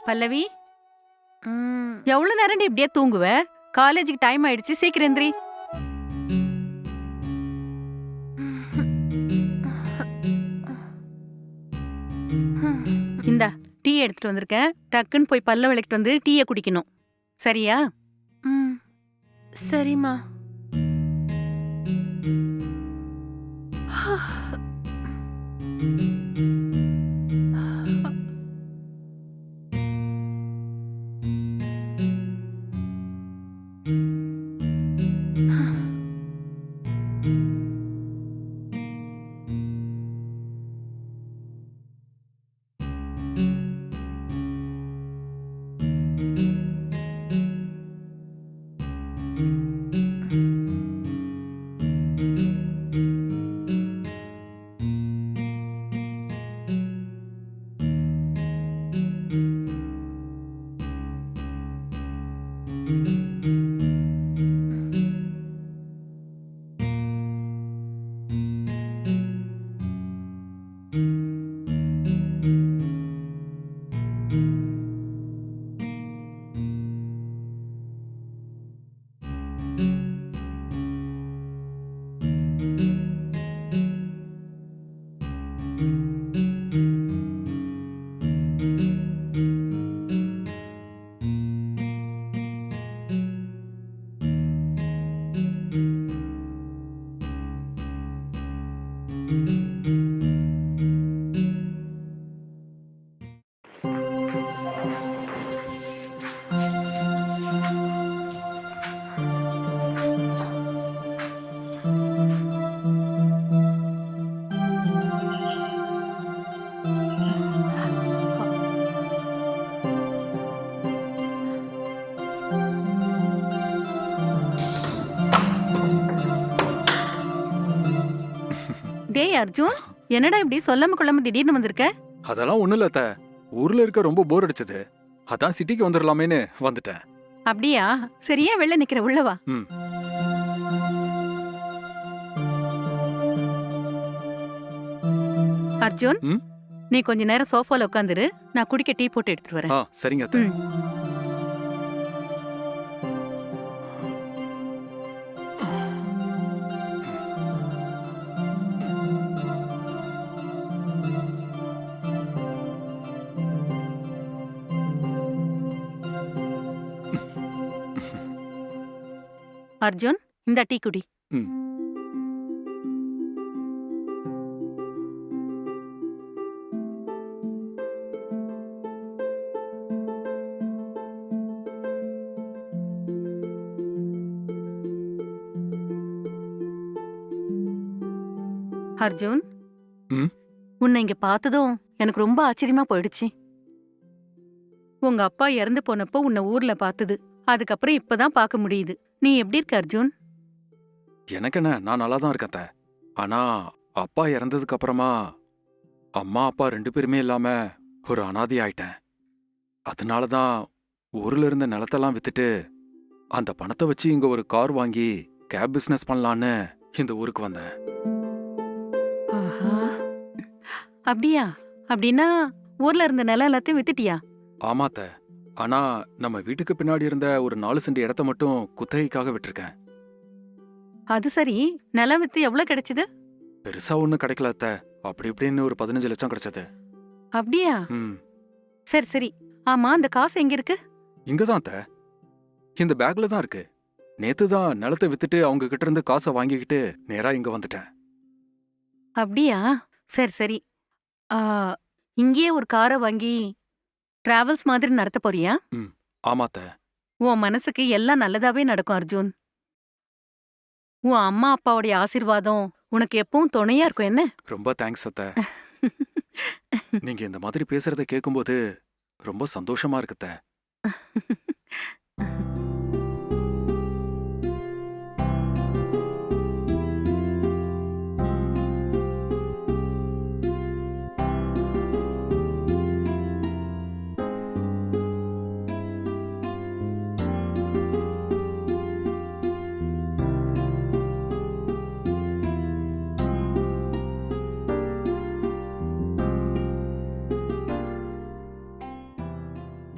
பல்லவி, ம். எவ்வளவு நேரம் இப்படியே தூங்குவ? காலேஜுக்கு டைம் ஆயிடுச்சு, சீக்கிரம் எந்திரி. இந்தா டீ எடுத்துட்டு வந்திருக்கேன். டக்குன்னு போய் பல்ல விளக்கிட்டு வந்து டீயை குடிக்கணும். சரியா? ம். சரிம்மா. டேய் அர்ஜுன், என்னடா இப்படி சொல்லாம கொள்ளாம திடீர்னு வந்திருக்க? அதெல்லாம் ஒண்ணும் இல்ல அத்தை. ஊர்ல இருக்க ரொம்ப போர் அடிச்சது. அதான் சிட்டிக்கு வந்துடலாமேன்னு வந்துட்டேன். அப்படியா? சரியா வெளில நிக்கிற, உள்ள வா. ம். அர்ஜுன், ம்? நீ கொஞ்ச நேரம் சோஃபால உட்காந்துரு. நான் குடிக்க டீ போட்டு எடுத்துட்டு வரேன். சரிங்க அத்தை. ம். அர்ஜுன், இந்த டீ குடி. ம். அர்ஜுன், ம்? உன்னை இங்க பார்த்ததும் எனக்கு ரொம்ப ஆச்சரியமா போயிடுச்சு. உங்க அப்பா இறந்து போனப்போ உன்னை ஊர்ல பார்த்தது. அதுக்கப்புறம் இப்பதான் பார்க்க முடியுது. நீ எப்படி இருக்க அர்ஜுன்? எனக்கு என்ன, நான் நல்லா தான் இருக்கேன் அத்தை. ஆனா அப்பா இறந்ததுக்கு அப்புறமா அம்மா அப்பா 2 பேருமே இல்லாம ஒரு அனாதை ஆயிட்டேன். அதனால தான் ஊர்ல இருந்த நிலத்தெல்லாம் வித்துட்டு அந்த பணத்தை வச்சு இங்க ஒரு கார் வாங்கி கேப் பிசினஸ் பண்ணலான்னு இந்த ஊருக்கு வந்தேன். ஆஹா. அப்படியா? அப்படின்னா ஊர்ல இருந்த நிலம் எல்லாத்தையும் வித்துட்டியா? ஆமா அத்தை. ஆனா நம்ம வீட்டுக்கு பின்னாடி இருந்த ஒரு 4 சென்ட் இடத்த மட்டும் குத்தகைக்காக விட்டிருக்கேன். அது சரி, நிலம் வித்து எவ்வளவு கிடைச்சது? பெருசா ஒண்ணும் கிடைக்கல அத்தை. அப்படி இப்படின்னு ஒரு 15 லட்சம் கிடைச்சது. அப்படியா? ம். சரி சரி. ஆமா, அந்த காசு எங்க இருக்கு? இங்கதான் அத்தை. இந்த பேக்ல தான் இருக்கு. நேத்து தான் நிலத்தை வித்துட்டு அவங்க கிட்ட இருந்து காசை வாங்கிக்கிட்டு நேரா இங்க வந்துட்டேன். அப்படியா? சரி சரி. ஆ, இங்கேயே ஒரு காரை வாங்கி டிராவல்ஸ் மாதிரி நடத்த போறியா? ஆமா அத்தை. உன் மனசுக்கு எல்லாம் நல்லதாவே நடக்கும் அர்ஜுன். உன் அம்மா அப்பாவுடைய ஆசீர்வாதம் உனக்கு எப்பவும் துணையா இருக்கும் என்ன? ரொம்ப தேங்க்ஸ் அத்தை. நீங்க இந்த மாதிரி பேசுறத கேட்கும்போது ரொம்ப சந்தோஷமா இருக்கு அத்தை.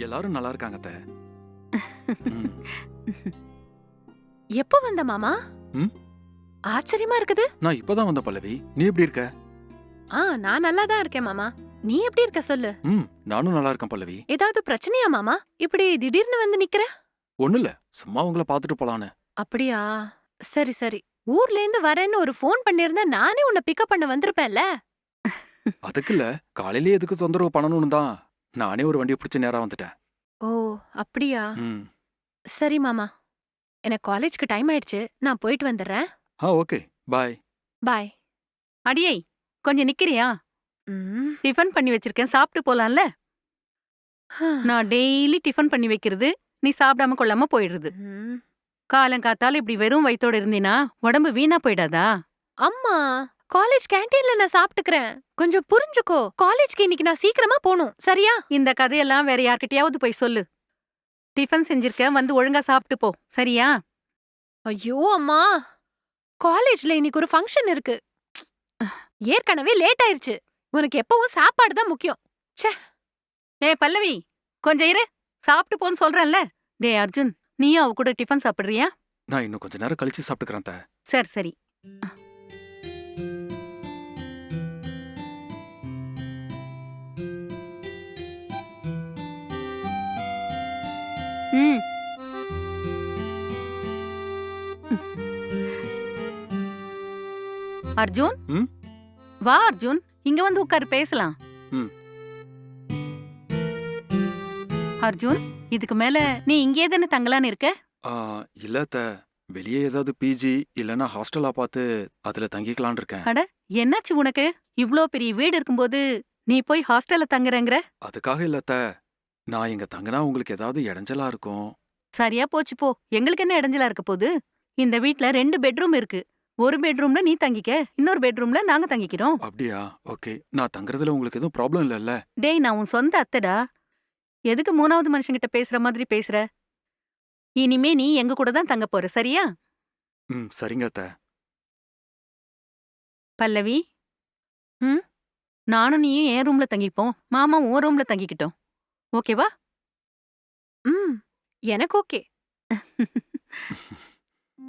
எல்லாரும் நல்லா இருக்காங்க அத்தை. ம். எப்போ வந்த மாமா? ம்? ஆச்சரியமா இருக்குது. நான் இப்பதான் வந்த பல்லவி. நீ எப்படி இருக்க? நான் நல்லா தான் இருக்கேன் மாமா. நீ எப்படி இருக்க சொல்லு. நானும் நல்லா இருக்கேன் பல்லவி. ஏதாவது பிரச்சனையா மாமா? இப்படி திடீர்னு வந்து நிக்கிற? ஒண்ணும் இல்ல, சும்மா உங்களை பார்த்துட்டு போலான்னு. அப்படியா? சரி சரி. ஊர்ல இருந்து வரேன்னு ஒரு ஃபோன் பண்ணிருந்தா நானே உன்னை பிக்கப் பண்ண வந்திருப்பேன்ல. அதுக்கு இல்ல, காலையிலேயே எதுக்கு தொந்தரவு பண்ணணும்னு தான் நானே ஒரு வண்டியை பிடிச்ச நேரா வந்துட்டேன். ஓ அப்படியா? ம். சரி மாமா. எனக்கு காலேஜ்க்கு டைம் ஆயிடுச்சு. நான் போயிட்டு வந்துடுறேன். ஓகே, பாய். பாய். அடியை, கொஞ்சம் நிக்கிறியா? ம். டிஃபன் பண்ணி வச்சிருக்கேன், சாப்பிட்டு போலாம்ல? நான் டெய்லி டிஃபன் பண்ணி வைக்கிறது, நீ சாப்பிடாம கொள்ளாம போயிடுறது. ம். காலங்காத்தால இப்படி வெறும் வயித்தோட இருந்தீனா உடம்பு வீணா போயிடாதா? அம்மா, காலேஜ் கேண்டீன்ல நான் சாப்பிட்டுக்கிறேன். கொஞ்சம் புரிஞ்சுக்கோ. காலேஜ்க்கு இன்னைக்கு நான் சீக்கிரமா போணும். சரியா? இந்த கதையெல்லாம் வேற யார்கிட்டயாவது போய் சொல்லு. டிஃபன் செஞ்சிருக்க, வந்து ஒழுங்கா சாப்பிட்டு போ. சரியா? ஐயோ அம்மா, காலேஜ்ல இன்னைக்கு ஒரு ஃபங்க்ஷன் இருக்கு. ஏற்கனவே லேட் ஆயிருச்சு. உனக்கு எப்பவும் சாப்பாடு தான் முக்கியம். பல்லவி, கொஞ்சம் இரு, சாப்பிட்டு போன்னு சொல்றேன்ல. டேய் அர்ஜுன், நீயும் அவ கூட டிஃபன் சாப்பிடுறியா? நான் இன்னும் கொஞ்ச நேரம் கழிச்சு சாப்பிட்டுக்கிறேன் அத்தை. சரி சரி. ம். அர்ஜுன், ம்? வா அர்ஜுன், இங்க வந்து உட்காரு, பேசலாம். ம். அர்ஜுன், இதுக்கு மேல நீ இங்கே தானே தங்கலான்னு இருக்க? இல்ல அத்தை, வெளியே ஏதாவது பிஜி இல்லனா ஹாஸ்டலா பார்த்து அதுல தங்கிக்கலாம்னு இருக்கேன். என்னாச்சு உனக்கு? இவ்ளோ பெரிய வீடு இருக்கும்போது நீ போய் ஹாஸ்டல்ல தங்குறேங்கிற? அதுக்காக இல்ல அத்தை, நான் இங்க தங்கினா உங்களுக்கு ஏதாவது இடைஞ்சலா இருக்கும். சரியா போச்சு போ. எங்களுக்கு என்ன இடைஞ்சலா இருக்க போகுது? இந்த வீட்ல 2 பெட்ரூம் இருக்கு. ஒரு பெட்ரூம்ல நீ தங்கிக்க, இன்னொரு பெட்ரூம்ல நாங்க தங்கிக்கிறோம். அப்படியா? ஓகே. நான் தங்குறதுல உங்களுக்கு எதுவும் ப்ராப்ளம் இல்லல்ல? டேய், நான் உன் சொந்த அத்தைடா. எதுக்கு 3வது மனுஷங்கிட்ட பேசுற மாதிரி பேசுற? இனிமே நீ எங்க கூட தான் தங்க போற, சரியா? சரிங்க அத்தை. பல்லவி, ம்? நானும் நீயும் என் ரூம்ல தங்கிப்போம், மாமா உன் ரூம்ல தங்கிக்கிட்டோம். ஓகேவா? ம். எனக்கு ஓகே.